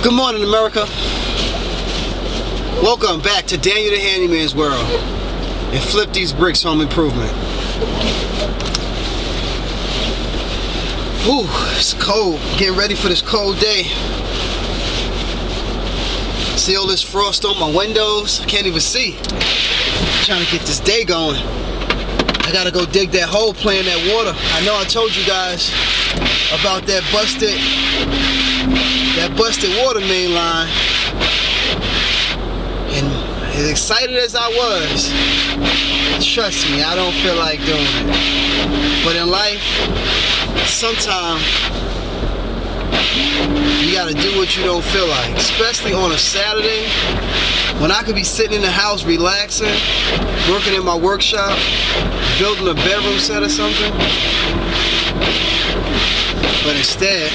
Good morning, America. Welcome back to Daniel the Handyman's world and Flip These Bricks Home Improvement. Ooh, it's cold. Getting ready for this cold day. See all this frost on my windows? I can't even see. I'm trying to get this day going. I gotta go dig that hole, playing that water. I know I told you guys about that busted water main line, and as excited as I was, trust me, I don't feel like doing it. But in life, sometimes you gotta do what you don't feel like, especially on a Saturday when I could be sitting in the house relaxing, working in my workshop, building a bedroom set or something. But instead,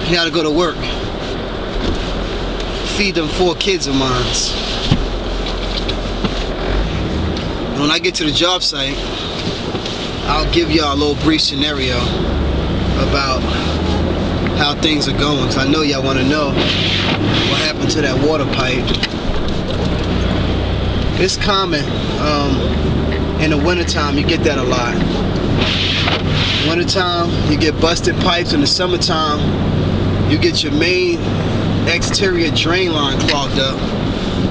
you gotta go to work, feed them 4 kids of mine. And when I get to the job site, I'll give y'all a little brief scenario about how things are going, because I know y'all want to know what happened to that water pipe. It's common in the wintertime. You get that a lot. Wintertime, you get busted pipes. In the summertime, you get your main exterior drain line clogged up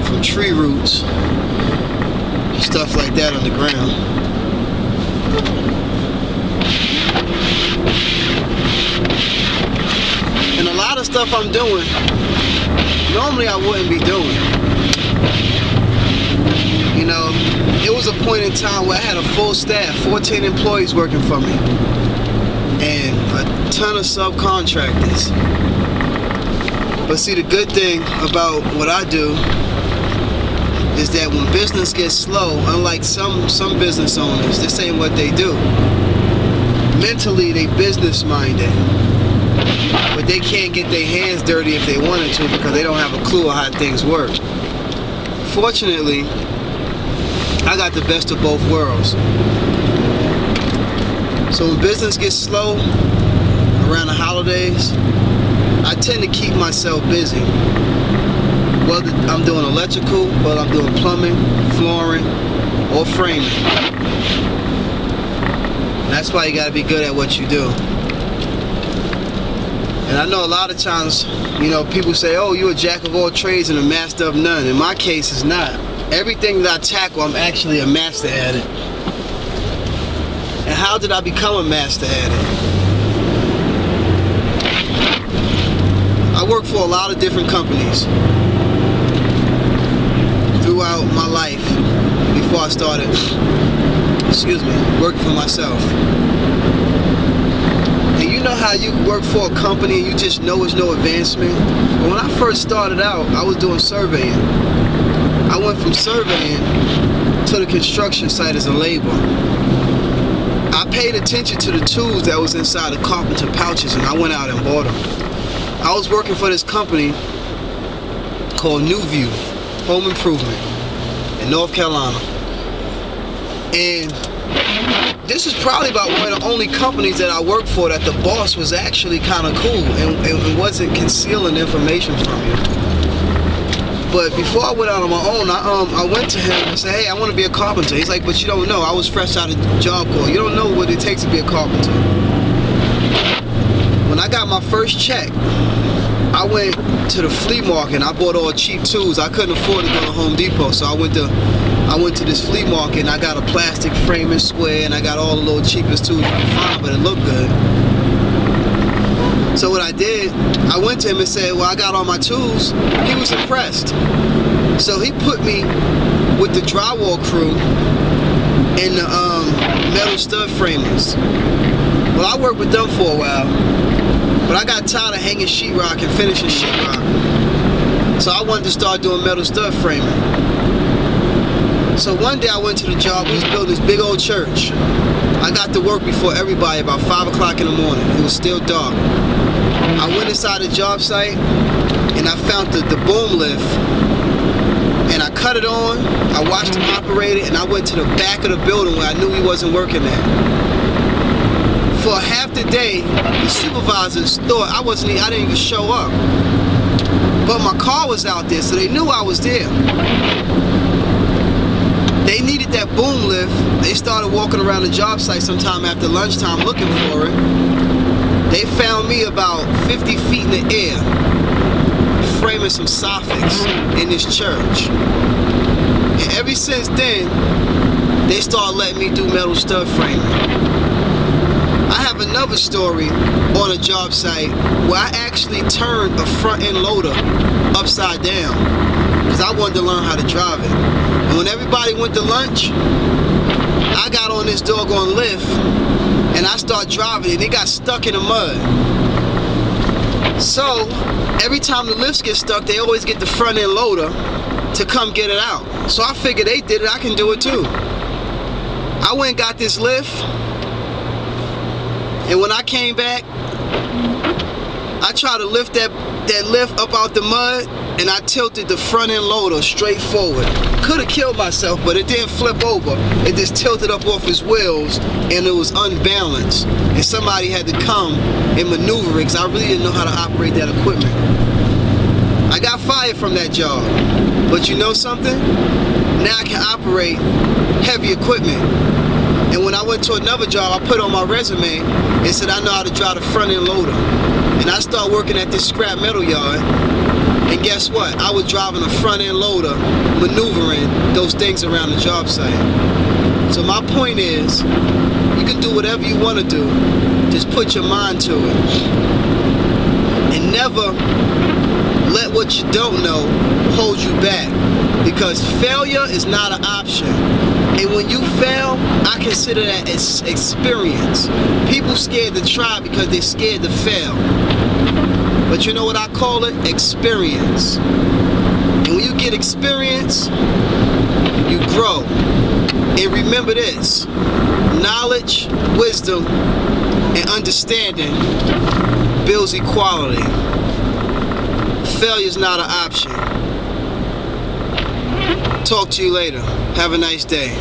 from tree roots, stuff like that on the ground. And a lot of stuff I'm doing, normally I wouldn't be doing. You know, it was a point in time where I had a full staff, 14 employees working for me, and a ton of subcontractors. But see, the good thing about what I do is that when business gets slow, unlike some business owners, this ain't what they do. Mentally, they business minded, but they can't get their hands dirty if they wanted to because they don't have a clue of how things work. Fortunately, I got the best of both worlds. So when business gets slow around the holidays, I tend to keep myself busy. Whether I'm doing electrical, whether I'm doing plumbing, flooring, or framing. That's why you gotta be good at what you do. And I know a lot of times, you know, people say, oh, you're a jack of all trades and a master of none. In my case, it's not. Everything that I tackle, I'm actually a master at it. And how did I become a master at it? I worked for a lot of different companies throughout my life before I started, working for myself. And you know how you work for a company and you just know there's no advancement? But when I first started out, I was doing surveying. I went from surveying to the construction site as a laborer. I paid attention to the tools that was inside the carpenter pouches, and I went out and bought them. I was working for this company called New View Home Improvement in North Carolina. And this is probably about one of the only companies that I worked for that the boss was actually kind of cool and wasn't concealing information from you. But before I went out on my own, I went to him and said, hey, I want to be a carpenter. He's like, but you don't know. I was fresh out of Job Corps. You don't know what it takes to be a carpenter. When I got my first check, I went to the flea market and I bought all cheap tools. I couldn't afford to go to Home Depot, so I went to this flea market and I got a plastic framing square and I got all the little cheapest tools you can find, but it looked good. So what I did, I went to him and said, well, I got all my tools. He was impressed. So he put me with the drywall crew and the metal stud framers. Well, I worked with them for a while, but I got tired of hanging sheetrock and finishing sheetrock. So I wanted to start doing metal stud framing. So one day I went to the job. We was building this big old church. I got to work before everybody about 5 o'clock in the morning. It was still dark. I went inside the job site and I found the boom lift and I cut it on. I watched him operate it and I went to the back of the building where I knew he wasn't working at. For half the day, the supervisors thought I didn't even show up. But my car was out there, so they knew I was there. They needed that boom lift. They started walking around the job site sometime after lunchtime looking for it. They found me about 50 feet in the air, framing some soffits in this church. And ever since then, they started letting me do metal stud framing. I have another story on a job site where I actually turned a front end loader upside down because I wanted to learn how to drive it. And when everybody went to lunch, I got on this doggone lift and I started driving it. It got stuck in the mud. So every time the lifts get stuck, they always get the front end loader to come get it out. So I figured they did it, I can do it too. I went and got this lift, and when I came back, I tried to lift that lift up out the mud, and I tilted the front end loader straight forward. Could have killed myself, but it didn't flip over. It just tilted up off its wheels, and it was unbalanced. And somebody had to come and maneuver it, because I really didn't know how to operate that equipment. I got fired from that job, but you know something? Now I can operate heavy equipment. And when I went to another job, I put on my resume and said I know how to drive the front end loader. And I started working at this scrap metal yard, and guess what? I was driving a front end loader, maneuvering those things around the job site. So my point is, you can do whatever you want to do, just put your mind to it. And never let what you don't know hold you back, because failure is not an option. And when you fail, I consider that as experience. People scared to try because they're scared to fail. But you know what I call it? Experience. And when you get experience, you grow. And remember this: knowledge, wisdom, and understanding builds equality. Failure is not an option. Talk to you later. Have a nice day.